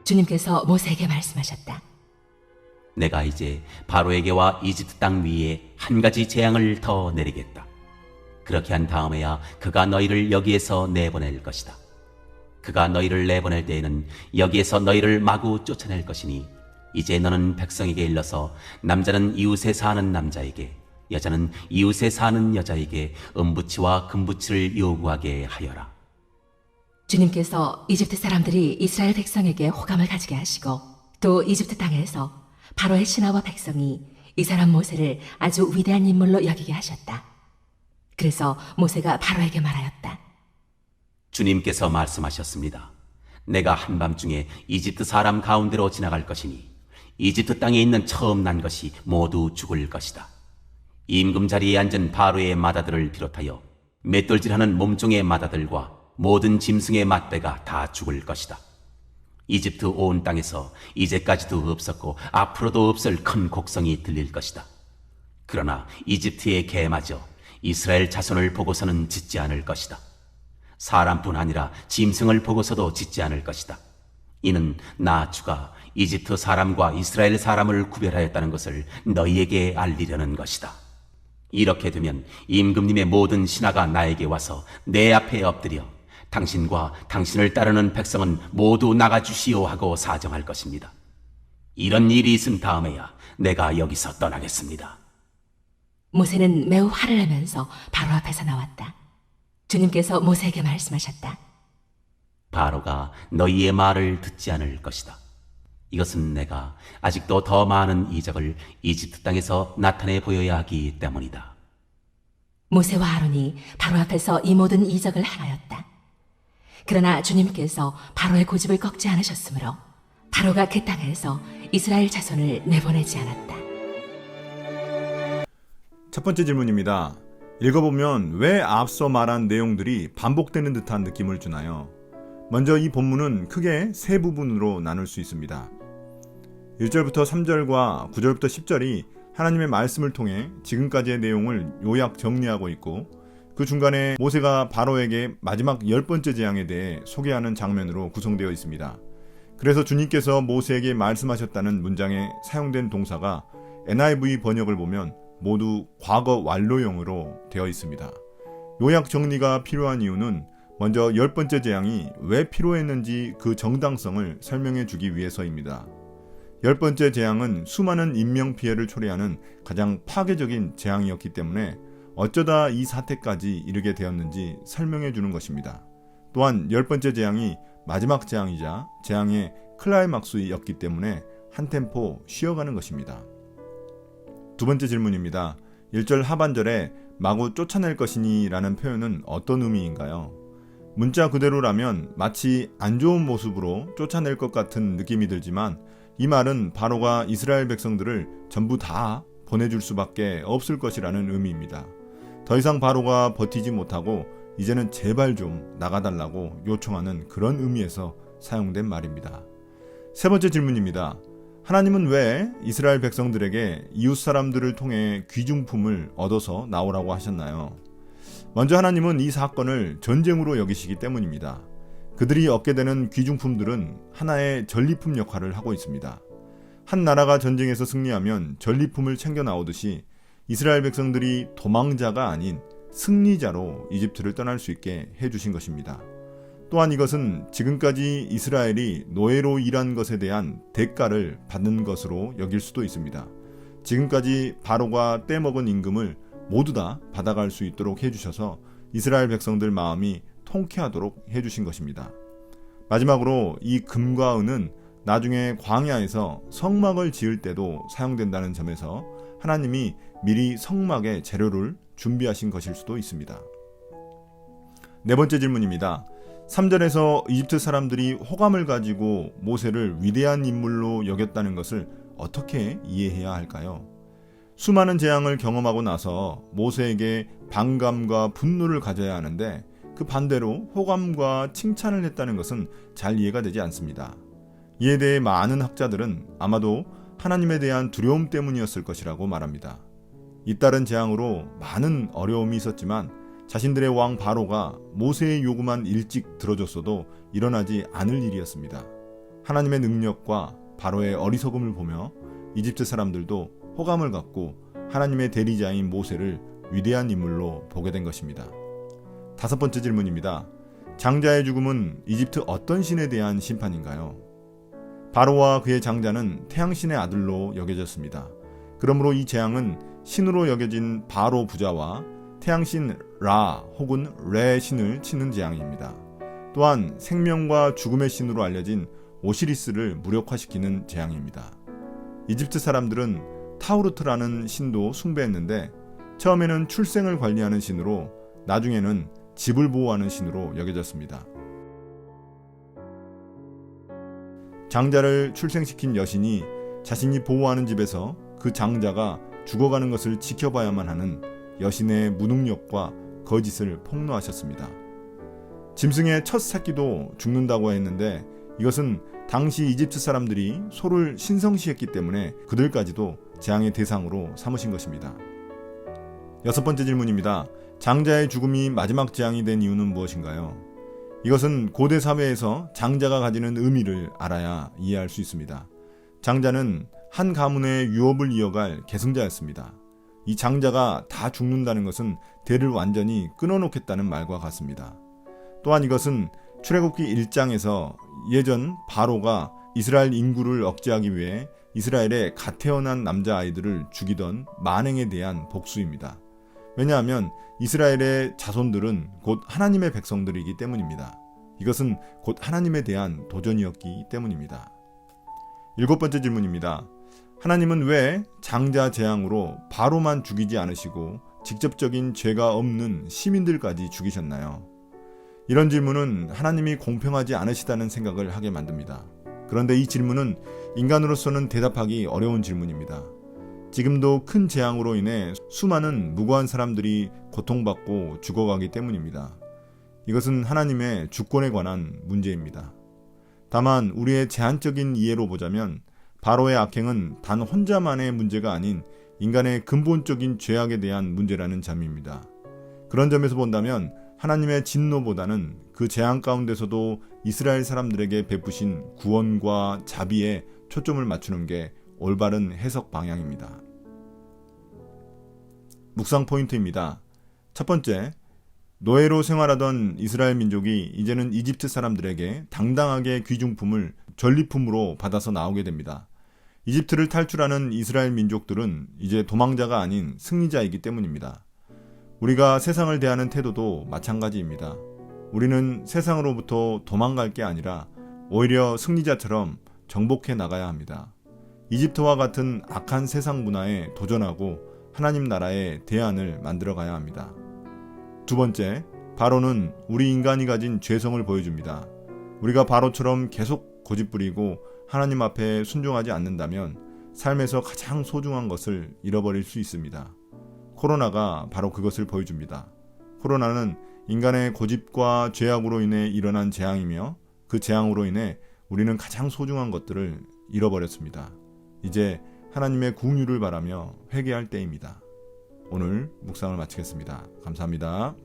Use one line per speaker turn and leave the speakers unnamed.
주님께서 모세에게 말씀하셨다.
내가 이제 바로에게와 이집트 땅 위에 한 가지 재앙을 더 내리겠다. 그렇게 한 다음에야 그가 너희를 여기에서 내보낼 것이다. 그가 너희를 내보낼 때에는 여기에서 너희를 마구 쫓아낼 것이니 이제 너는 백성에게 일러서 남자는 이웃에 사는 남자에게, 여자는 이웃에 사는 여자에게 은부치와 금부치를 요구하게 하여라.
주님께서 이집트 사람들이 이스라엘 백성에게 호감을 가지게 하시고 또 이집트 땅에서 바로의 신하와 백성이 이 사람 모세를 아주 위대한 인물로 여기게 하셨다. 그래서 모세가 바로에게 말하였다.
주님께서 말씀하셨습니다. 내가 한밤중에 이집트 사람 가운데로 지나갈 것이니 이집트 땅에 있는 처음 난 것이 모두 죽을 것이다. 임금 자리에 앉은 바로의 마다들을 비롯하여 맷돌질하는 몸종의 마다들과 모든 짐승의 맏배가 다 죽을 것이다. 이집트 온 땅에서 이제까지도 없었고 앞으로도 없을 큰 곡성이 들릴 것이다. 그러나 이집트의 개마저 이스라엘 자손을 보고서는 짖지 않을 것이다. 사람뿐 아니라 짐승을 보고서도 짖지 않을 것이다. 이는 나 주가 이집트 사람과 이스라엘 사람을 구별하였다는 것을 너희에게 알리려는 것이다. 이렇게 되면 임금님의 모든 신하가 나에게 와서 내 앞에 엎드려 당신과 당신을 따르는 백성은 모두 나가주시오 하고 사정할 것입니다. 이런 일이 있은 다음에야 내가 여기서 떠나겠습니다.
모세는 매우 화를 내면서 바로 앞에서 나왔다. 주님께서 모세에게 말씀하셨다.
바로가 너희의 말을 듣지 않을 것이다. 이것은 내가 아직도 더 많은 이적을 이집트 땅에서 나타내 보여야 하기 때문이다.
모세와 아론이 바로 앞에서 이 모든 이적을 행하였다. 그러나 주님께서 바로의 고집을 꺾지 않으셨으므로 바로가 그 땅에서 이스라엘 자손을 내보내지 않았다.
첫 번째 질문입니다. 읽어보면 왜 앞서 말한 내용들이 반복되는 듯한 느낌을 주나요? 먼저 이 본문은 크게 세 부분으로 나눌 수 있습니다. 1절부터 3절과 9절부터 10절이 하나님의 말씀을 통해 지금까지의 내용을 요약 정리하고 있고, 그 중간에 모세가 바로에게 마지막 10번째 재앙에 대해 소개하는 장면으로 구성되어 있습니다. 그래서 주님께서 모세에게 말씀하셨다는 문장에 사용된 동사가 NIV 번역을 보면 모두 과거 완료형으로 되어 있습니다. 요약 정리가 필요한 이유는 먼저 10번째 재앙이 왜 필요했는지 그 정당성을 설명해 주기 위해서입니다. 10번째 재앙은 수많은 인명피해를 초래하는 가장 파괴적인 재앙이었기 때문에 어쩌다 이 사태까지 이르게 되었는지 설명해 주는 것입니다. 또한 10번째 재앙이 마지막 재앙이자 재앙의 클라이막스였기 때문에 한 템포 쉬어가는 것입니다. 두 번째 질문입니다. 1절 하반절에 마구 쫓아낼 것이니 라는 표현은 어떤 의미인가요? 문자 그대로라면 마치 안 좋은 모습으로 쫓아낼 것 같은 느낌이 들지만 이 말은 바로가 이스라엘 백성들을 전부 다 보내줄 수밖에 없을 것이라는 의미입니다. 더 이상 바로가 버티지 못하고 이제는 제발 좀 나가달라고 요청하는 그런 의미에서 사용된 말입니다. 세 번째 질문입니다. 하나님은 왜 이스라엘 백성들에게 이웃 사람들을 통해 귀중품을 얻어서 나오라고 하셨나요? 먼저 하나님은 이 사건을 전쟁으로 여기시기 때문입니다. 그들이 얻게 되는 귀중품들은 하나의 전리품 역할을 하고 있습니다. 한 나라가 전쟁에서 승리하면 전리품을 챙겨 나오듯이 이스라엘 백성들이 도망자가 아닌 승리자로 이집트를 떠날 수 있게 해주신 것입니다. 또한 이것은 지금까지 이스라엘이 노예로 일한 것에 대한 대가를 받는 것으로 여길 수도 있습니다. 지금까지 바로가 떼먹은 임금을 모두 다 받아갈 수 있도록 해주셔서 이스라엘 백성들 마음이 통쾌하도록 해주신 것입니다. 마지막으로 이 금과 은은 나중에 광야에서 성막을 지을 때도 사용된다는 점에서 하나님이 미리 성막의 재료를 준비하신 것일 수도 있습니다. 네 번째 질문입니다. 3절에서 이집트 사람들이 호감을 가지고 모세를 위대한 인물로 여겼다는 것을 어떻게 이해해야 할까요? 수많은 재앙을 경험하고 나서 모세에게 반감과 분노를 가져야 하는데 그 반대로 호감과 칭찬을 했다는 것은 잘 이해가 되지 않습니다. 이에 대해 많은 학자들은 아마도 하나님에 대한 두려움 때문이었을 것이라고 말합니다. 잇따른 재앙으로 많은 어려움이 있었지만 자신들의 왕 바로가 모세의 요구만 일찍 들어줬어도 일어나지 않을 일이었습니다. 하나님의 능력과 바로의 어리석음을 보며 이집트 사람들도 호감을 갖고 하나님의 대리자인 모세를 위대한 인물로 보게 된 것입니다. 다섯 번째 질문입니다. 장자의 죽음은 이집트 어떤 신에 대한 심판인가요? 바로와 그의 장자는 태양신의 아들로 여겨졌습니다. 그러므로 이 재앙은 신으로 여겨진 바로 부자와 태양신 라 혹은 레 신을 치는 재앙입니다. 또한 생명과 죽음의 신으로 알려진 오시리스를 무력화시키는 재앙입니다. 이집트 사람들은 타우르트라는 신도 숭배했는데 처음에는 출생을 관리하는 신으로 나중에는 집을 보호하는 신으로 여겨졌습니다. 장자를 출생시킨 여신이 자신이 보호하는 집에서 그 장자가 죽어가는 것을 지켜봐야만 하는 여신의 무능력과 거짓을 폭로하셨습니다. 짐승의 첫 새끼도 죽는다고 했는데 이것은 당시 이집트 사람들이 소를 신성시했기 때문에 그들까지도 재앙의 대상으로 삼으신 것입니다. 여섯 번째 질문입니다. 장자의 죽음이 마지막 재앙이 된 이유는 무엇인가요? 이것은 고대 사회에서 장자가 가지는 의미를 알아야 이해할 수 있습니다. 장자는 한 가문의 유업을 이어갈 계승자였습니다. 이 장자가 다 죽는다는 것은 대를 완전히 끊어놓겠다는 말과 같습니다. 또한 이것은 출애굽기 1장에서 예전 바로가 이스라엘 인구를 억제하기 위해 이스라엘의 갓 태어난 남자아이들을 죽이던 만행에 대한 복수입니다. 왜냐하면 이스라엘의 자손들은 곧 하나님의 백성들이기 때문입니다. 이것은 곧 하나님에 대한 도전이었기 때문입니다. 일곱 번째 질문입니다. 하나님은 왜 장자 재앙으로 바로만 죽이지 않으시고 직접적인 죄가 없는 시민들까지 죽이셨나요? 이런 질문은 하나님이 공평하지 않으시다는 생각을 하게 만듭니다. 그런데 이 질문은 인간으로서는 대답하기 어려운 질문입니다. 지금도 큰 재앙으로 인해 수많은 무고한 사람들이 고통받고 죽어가기 때문입니다. 이것은 하나님의 주권에 관한 문제입니다. 다만 우리의 제한적인 이해로 보자면 바로의 악행은 단 혼자만의 문제가 아닌 인간의 근본적인 죄악에 대한 문제라는 점입니다. 그런 점에서 본다면 하나님의 진노보다는 그 재앙 가운데서도 이스라엘 사람들에게 베푸신 구원과 자비에 초점을 맞추는 게 올바른 해석 방향입니다. 묵상 포인트입니다. 첫 번째, 노예로 생활하던 이스라엘 민족이 이제는 이집트 사람들에게 당당하게 귀중품을 전리품으로 받아서 나오게 됩니다. 이집트를 탈출하는 이스라엘 민족들은 이제 도망자가 아닌 승리자이기 때문입니다. 우리가 세상을 대하는 태도도 마찬가지입니다. 우리는 세상으로부터 도망갈 게 아니라 오히려 승리자처럼 정복해 나가야 합니다. 이집트와 같은 악한 세상 문화에 도전하고 하나님 나라의 대안을 만들어 가야 합니다. 두 번째, 바로는 우리 인간이 가진 죄성을 보여줍니다. 우리가 바로처럼 계속 고집부리고 하나님 앞에 순종하지 않는다면 삶에서 가장 소중한 것을 잃어버릴 수 있습니다. 코로나가 바로 그것을 보여줍니다. 코로나는 인간의 고집과 죄악으로 인해 일어난 재앙이며 그 재앙으로 인해 우리는 가장 소중한 것들을 잃어버렸습니다. 이제 하나님의 긍휼을 바라며 회개할 때입니다. 오늘 묵상을 마치겠습니다. 감사합니다.